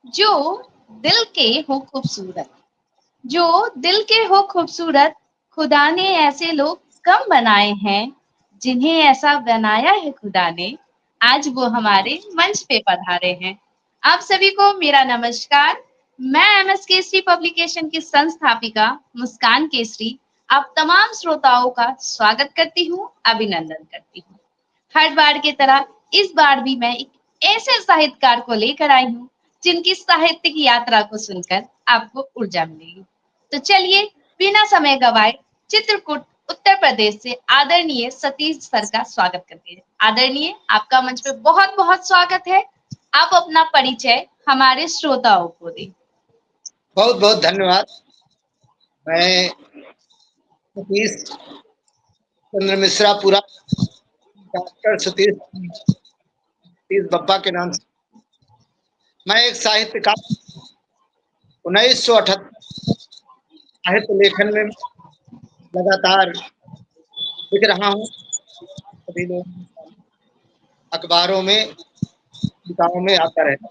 जो दिल के हो खूबसूरत, जो दिल के हो खूबसूरत, खुदा ने ऐसे लोग कम बनाए हैं, जिन्हें ऐसा बनाया है खुदा ने, आज वो हमारे मंच पे पधारे हैं। आप सभी को मेरा नमस्कार। मैं एमएस केसरी पब्लिकेशन की संस्थापिका मुस्कान केसरी आप तमाम श्रोताओं का स्वागत करती हूँ, अभिनंदन करती हूँ। हर बार की तरह इस बार भी मैं एक ऐसे साहित्यकार को लेकर आई हूँ जिनकी साहित्यिक यात्रा को सुनकर आपको ऊर्जा मिलेगी। तो चलिए बिना समय गवाए चित्रकूट उत्तर प्रदेश से आदरणीय सतीश सर का स्वागत करते हैं। आदरणीय, आपका मंच पे बहुत बहुत स्वागत है। आप अपना परिचय हमारे श्रोताओं को दें। बहुत बहुत धन्यवाद। मैं सतीश चंद्र मिश्रा, पूरा डॉक्टर सतीश बप्पा के नाम से। मैं एक साहित्यकार 1978 साहित्य लेखन में लगातार लिख रहा हूँ। सभी लोग अखबारों में, किताबों में आता रहता।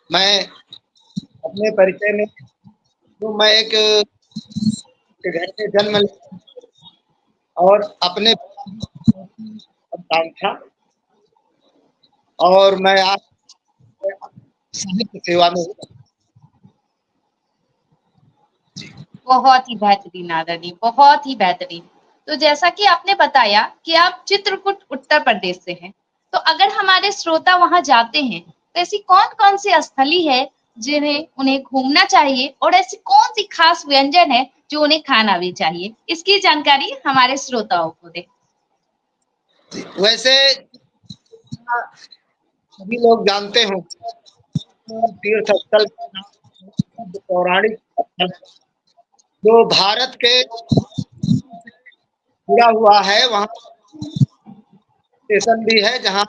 मैं अपने परिचय में तो मैं एक घर में जन्म लिया और अपने संतान था, और मैं आज साहित्य सेवा में हूँ। बहुत ही बेहतरीन आदरणीय, बहुत ही बेहतरीन। तो जैसा कि आपने बताया कि आप चित्रकूट उत्तर प्रदेश से हैं, तो अगर हमारे श्रोता वहां जाते हैं तो ऐसी कौन कौन सी स्थली है जिन्हें उन्हें घूमना चाहिए, और ऐसी कौन सी खास व्यंजन है जो उन्हें खाना भी चाहिए, इसकी जानकारी हमारे श्रोताओं को दे। वैसे सभी लोग जानते हो, तीर्थ स्थल का नाम पौराणिक स्थल जो भारत के जुड़ा हुआ है। वहाँ स्टेशन भी है जहाँ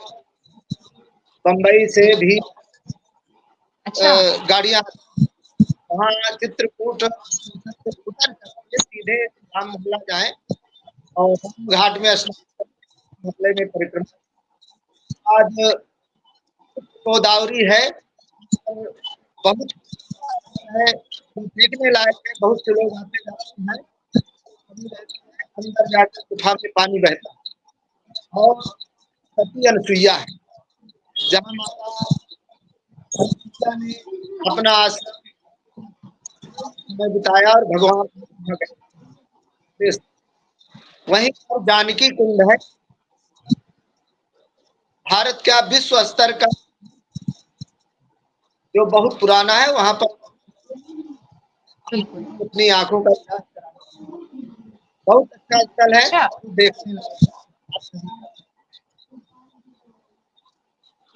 बम्बई से भी अच्छा। गाड़ियाँ, वहाँ चित्रकूट से उतर करके सीधे राम मोहल्ला जाए और राम घाट में स्नान करके मोहल्ले में परिक्रमा। आज गोदावरी है, और बहुत है, देखने लायक है। बहुत से लोग आते जाते हैं, कभी रहते हैं, अंदर जाकर गुफा में पानी बहता है। और सती अनसुईया है जहाँ माता अनसुईया ने अपना समय बिताया और भगवान वहीं पर जानकी कुंड है, भारत का विश्व स्तर का जो बहुत पुराना है। वहां पर बिल्कुल। अपनी आंखों का इलाज करा। बहुत अच्छा स्थल है, अच्छा, देखने लायक है।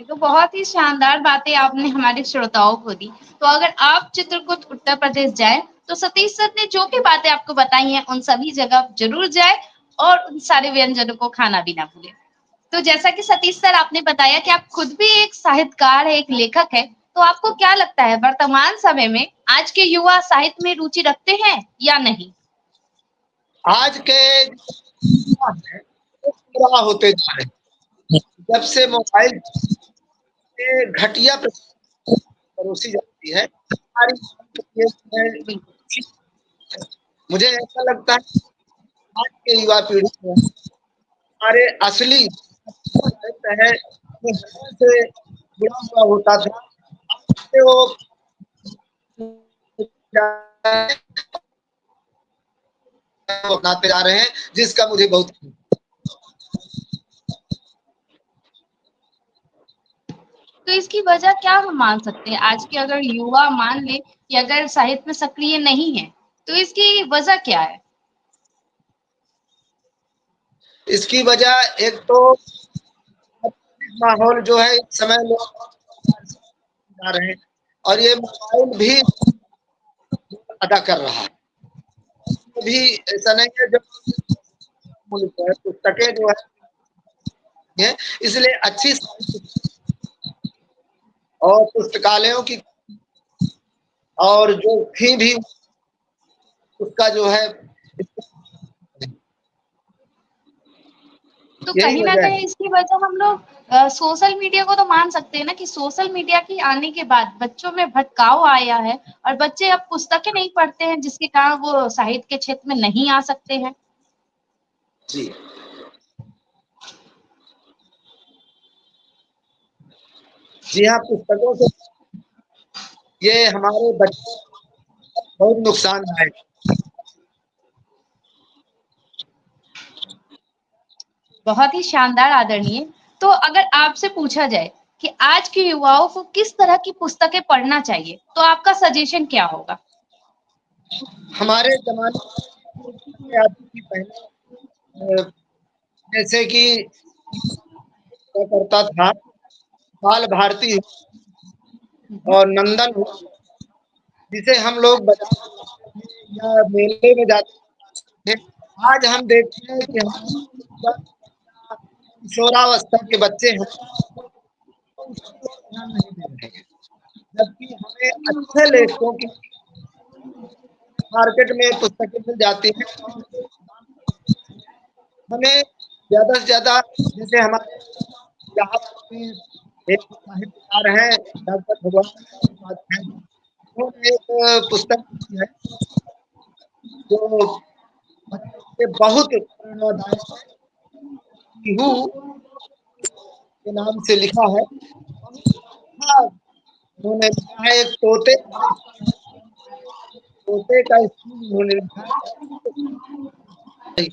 ये तो बहुत ही शानदार बातें आपने हमारे श्रोताओं को दी। तो अगर आप चित्रकूट उत्तर प्रदेश जाए तो सतीश सर ने जो भी बातें आपको बताई हैं उन सभी जगह जरूर जाए, और उन सारे व्यंजनों को खाना भी ना भूले। तो जैसा कि सतीश सर आपने बताया कि आप खुद भी एक साहित्यकार है, एक लेखक है, तो आपको क्या लगता है वर्तमान समय में आज के युवा साहित्य में रुचि रखते हैं या नहीं? आज के युवा हैं, वो पूरा होते जा रहे हैं। जब से मोबाइल से घटिया परोसी जाती है, हमारी है। बिल्कुल। मुझे ऐसा लगता है आज के युवा पीढ़ी में हमारे असली साहित्य है, वो हृदय से जुड़ा हुआ होता था। तो वो अपनाते जा रहे हैं, जिसका मुझे बहुत तो इसकी वजह क्या हम मान सकते हैं? आज के अगर युवा मान ले कि अगर साहित्य में सक्रिय नहीं है, तो इसकी वजह क्या है? इसकी वजह एक तो माहौल जो है इस समय लोग जा रहे हैं, और ये मोबाइल भी अदा कर रहा है। भी ऐसा नहीं है जो मुल्क है, पुस्तकें जो है, इसलिए अच्छी और पुस्तकालयों की और जो फी भी उसका जो है, तो यही कहीं ना वजह है। कहीं इसकी वजह हम लोग सोशल मीडिया को तो मान सकते हैं ना कि सोशल मीडिया के आने के बाद बच्चों में भटकाव आया है और बच्चे अब पुस्तकें नहीं पढ़ते हैं, जिसके कारण वो साहित्य के क्षेत्र में नहीं आ सकते हैं। जी। जी हाँ, पुस्तकों से ये हमारे बच्चों को बहुत नुकसान है। बहुत ही शानदार आदरणीय। तो अगर आपसे पूछा जाए कि आज के युवाओं को किस तरह की पुस्तकें पढ़ना चाहिए, तो आपका सजेशन क्या होगा? हमारे ज़माने में पुस्तकें आती थी पहले, जैसे कि क्या करता था, बाल भारती और नंदन हो, जिसे हम लोग बाज़ार में जाते थे या मेले में जाते थे। आज हम देखते हैं कि हमारे किशोरावस्था के बच्चे हैं, तो उसको ध्यान नहीं दे रहे हैं। जबकि हमें अच्छे लेखकों की मार्केट में पुस्तकें मिल जाती हैं और हमें ज़्यादा से ज़्यादा, जैसे हमारे यहाँ एक साहित्यकार हैं डॉक्टर भगवान उपाध्याय, उन्होंने एक पुस्तक लिखी है जो बच्चों के बहुत प्रेरणादायक है। पीहू के नाम से लिखा है। बहुत अच्छा उन्होंने लिखा है। एक तोते का स्कूल उन्होंने लिखा है।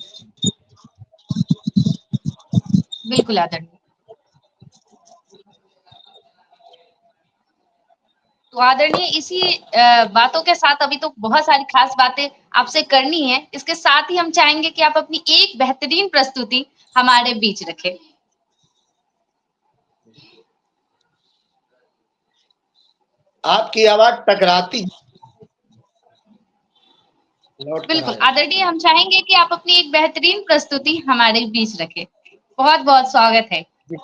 बिल्कुल आदरणीय। तो आदरणीय इसी बातों के साथ अभी तो बहुत सारी खास बातें आपसे करनी है। इसके साथ ही हम चाहेंगे कि आप अपनी एक बेहतरीन प्रस्तुति हमारे बीच रखें। आपकी आवाज टकराती लौट कर बिल्कुल, आया। आदरणीय हम चाहेंगे कि आप अपनी एक बेहतरीन प्रस्तुति हमारे बीच रखें। बहुत-बहुत स्वागत है। जी,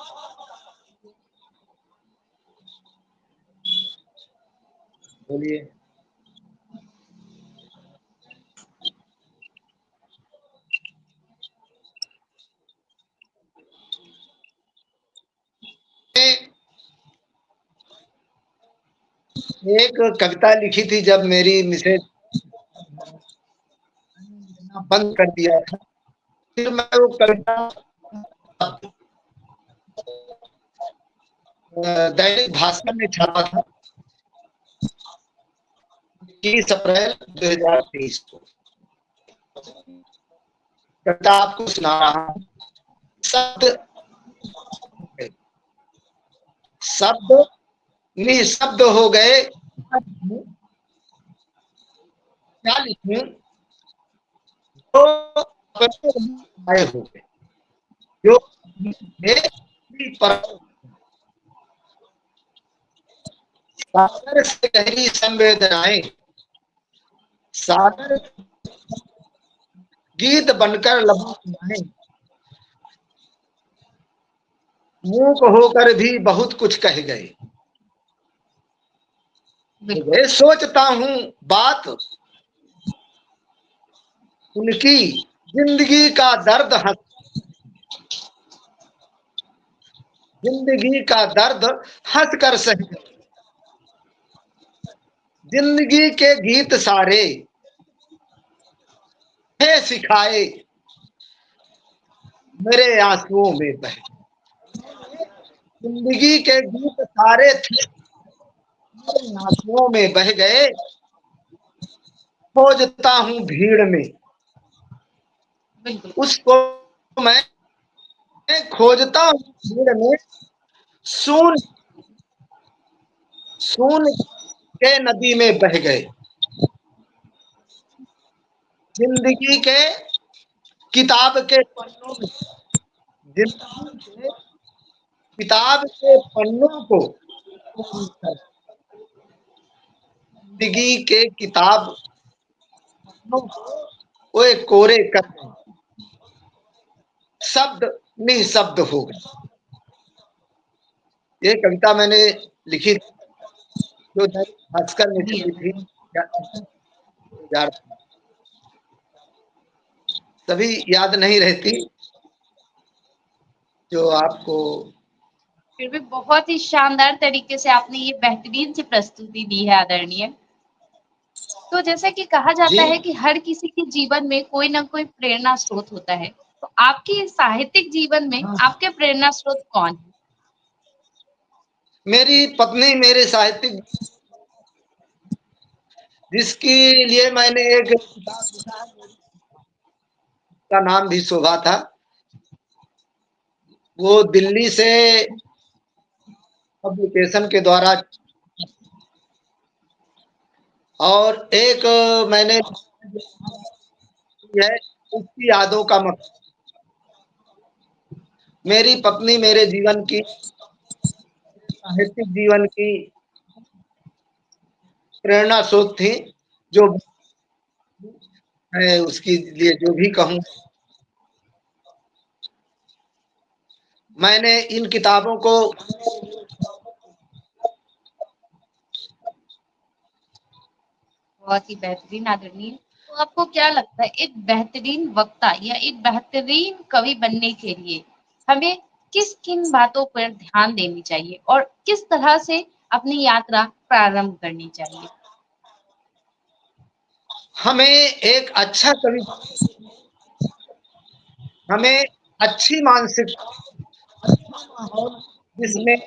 बोलिए। एक कविता लिखी थी जब मेरी मिसेज लिखना बंद कर दिया था, फिर मैं वो कविता दैनिक भास्कर में छापा था 21 अप्रैल 2023 को। कविता आपको सुना रहा हूँ। शब्द शब्द निःशब्द हो गए, क्या लिखूं जो अपने आए हो गए, जो पर सागर से गहरी संवेदनाएं, सागर गीत बनकर लबों की आए, मूक होकर भी बहुत कुछ कह गए। बिल्कुल, मैं सोचता हूँ बात उनकी, जिंदगी का दर्द हंस, जिंदगी का दर्द हंस कर सही, जिंदगी के गीत सारे है सिखाए, मेरे आंसुओं में बह, जिंदगी के गीत सारे थे मेरे आंसुओं में बह गए। खोजता हूँ भीड़ में बिल्कुल, उसको, मैं खोजता हूँ भीड़ में, सुन सुन के नदी में बह गए। जिंदगी के किताब के पन्नों में, जिंदगी के किताब के पन्नों को, जिंदगी के किताब पन्नों को वो एक कोरे कर गए। शब्द निःशब्द हो गए। ये कविता मैंने लिखी जो दैनिक भास्कर में जी छपी थी। आदरणीय। यार सभी याद नहीं रहती जो आपको फिर भी बहुत ही शानदार तरीके से आपने ये बेहतरीन सी प्रस्तुति दी है आदरणीय। तो जैसा कि कहा जी। जाता है कि हर किसी के जीवन में कोई ना कोई प्रेरणा स्रोत होता है। तो आपके साहित्यिक जीवन में हाँ, आपके प्रेरणा स्रोत कौन है? मेरी पत्नी मेरे साहित्यिक, जिसके लिए मैंने एक किताब लिखा है, का नाम भी शोभा था। वो दिल्ली से पब्लिकेशन के द्वारा, और एक मैंने है उसकी यादों का मकसद। मेरी पत्नी मेरे जीवन की, साहित्यिक जीवन की प्रेरणा स्रोत थी। जो मैं उसके लिए जो भी कहूँ, मैंने इन किताबों को, बहुत ही बेहतरीन आदरणीय। तो आपको क्या लगता है एक बेहतरीन वक्ता या एक बेहतरीन कवि बनने के लिए हमें किस किन बातों पर ध्यान देनी चाहिए और किस तरह से अपनी यात्रा प्रारंभ करनी चाहिए? हमें एक अच्छा कवि, हमें अच्छी मानसिक, अच्छा माहौल, जिसमें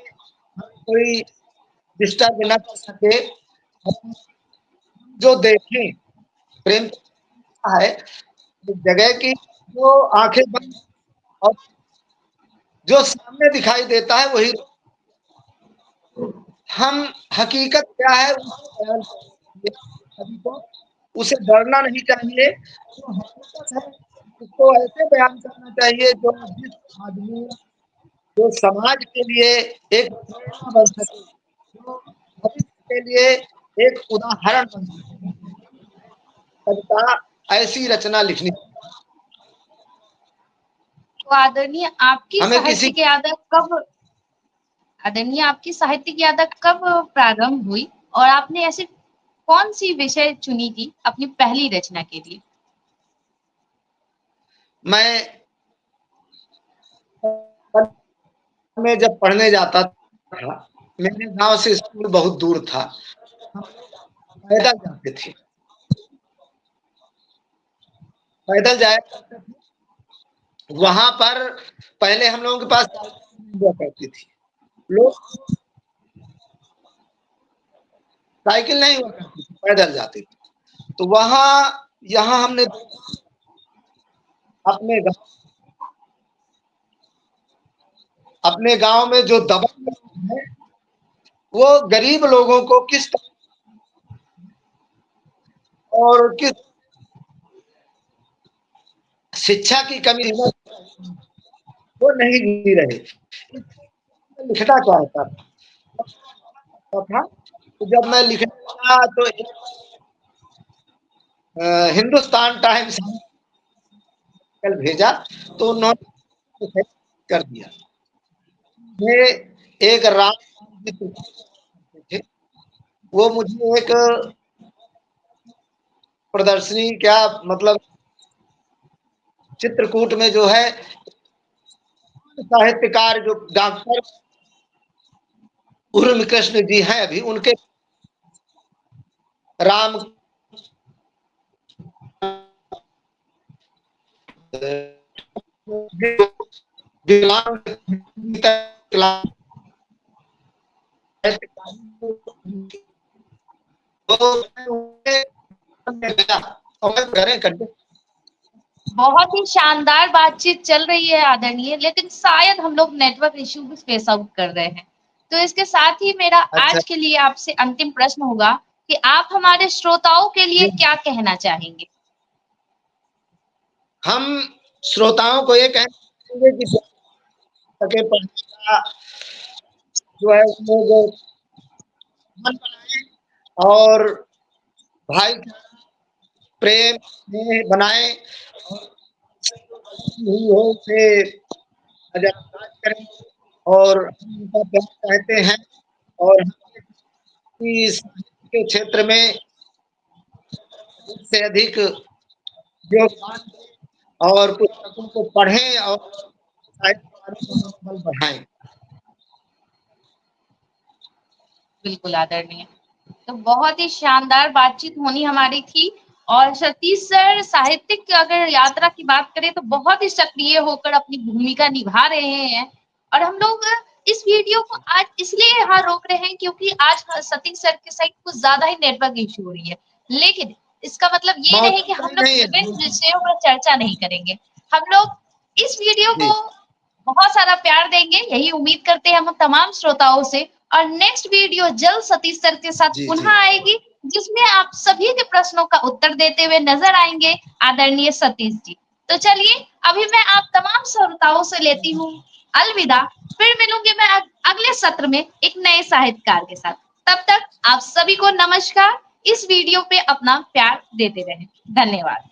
कोई डिस्टर्ब न कर सके, जो देखें। प्रेम है एक जगह की, जो आंखें बंद और जो सामने दिखाई देता है वही हम, हकीकत क्या है उसे बयान करेंगे। सभी को उसे डरना नहीं चाहिए, जो हकीकत है उसको ऐसे बयान करना चाहिए जो जिस आदमी, जो समाज के लिए एक प्रेरणा बन सके, जो भविष्य के लिए एक उदाहरण बन सके। कविता ऐसी रचना लिखनी, तो आदरणीय आपकी हमें किसी, साहित्यिक यात्रा कब आदरणीय आपकी साहित्यिक यात्रा कब प्रारंभ हुई और आपने ऐसी कौन सी विषय चुनी थी अपनी पहली रचना के लिए? मैं में जब पढ़ने जाता था, मेरे गांव से स्कूल बहुत दूर था, हम पैदल जाते थे, पैदल जाया करते थे। वहां पर पहले हम लोगों के पास साइकिल हुआ करती थी, लोग साइकिल नहीं हुआ करती थी, पैदल जाते थे। तो वहां, यहाँ हमने अपने गाँव, अपने गांव में जो दबंग है, वो गरीब लोगों को किस तरह और किस शिक्षा की कमी, वो नहीं जी रहे, लिखना चाहता था। तो जब मैं लिखने लगा तो हिंदुस्तान टाइम्स कल भेजा, तो उन्होंने कर दिया। ये एक राम थे, वो मुझे एक प्रदर्शनी, क्या मतलब, चित्रकूट में जो है साहित्यकार जो डॉक्टर उर्मी कृष्ण जी हैं, अभी उनके राम बहुत ही शानदार बातचीत चल रही है आदरणीय, लेकिन शायद हम लोग नेटवर्क इश्यू फेस आउट कर रहे हैं। तो इसके साथ ही मेरा अच्छा आज के लिए आपसे अंतिम प्रश्न होगा कि आप हमारे श्रोताओं के लिए जी, क्या कहना चाहेंगे? हम श्रोताओं को ये कहेंगे कि सके पढ़ने का जो है वो लोग मन बनाए, और भाई प्रेम स्नेह बनाए, हुई हो उसे नजरअंदाज करें, और हम उनका प्यार चाहते हैं, और हम इस के क्षेत्र में अधिक से अधिक योगदान दें, और पुस्तकों को पढ़ें, और साहित्य का मनोबल बढ़ाएं। बिल्कुल आदरणीय। तो बहुत ही शानदार बातचीत होनी हमारी थी और सतीश सर साहित्यिक अगर यात्रा की बात करें तो बहुत ही सक्रिय होकर अपनी भूमिका निभा रहे हैं और हम लोग इस वीडियो को आज इसलिए यहाँ रोक रहे हैं क्योंकि आज सतीश सर के साइड कुछ ज्यादा ही नेटवर्क इशू हो रही है। लेकिन इसका मतलब ये नहीं कि मौसम हम सही लोग नहीं विभिन्न है। विषयों पर चर्चा नहीं करेंगे। हम लोग इस वीडियो को जी बहुत सारा प्यार देंगे, यही उम्मीद करते हैं हम तमाम श्रोताओं से। और नेक्स्ट वीडियो जल्द सतीश सर के साथ जी पुनः जी आएगी, जिसमें आप सभी के प्रश्नों का उत्तर देते हुए नजर आएंगे आदरणीय सतीश जी। तो चलिए, अभी मैं आप तमाम श्रोताओं से लेती हूँ अलविदा। फिर मिलूंगी मैं अगले सत्र में एक नए साहित्यकार के साथ। तब तक आप सभी को नमस्कार। इस वीडियो पे अपना प्यार देते रहें। धन्यवाद।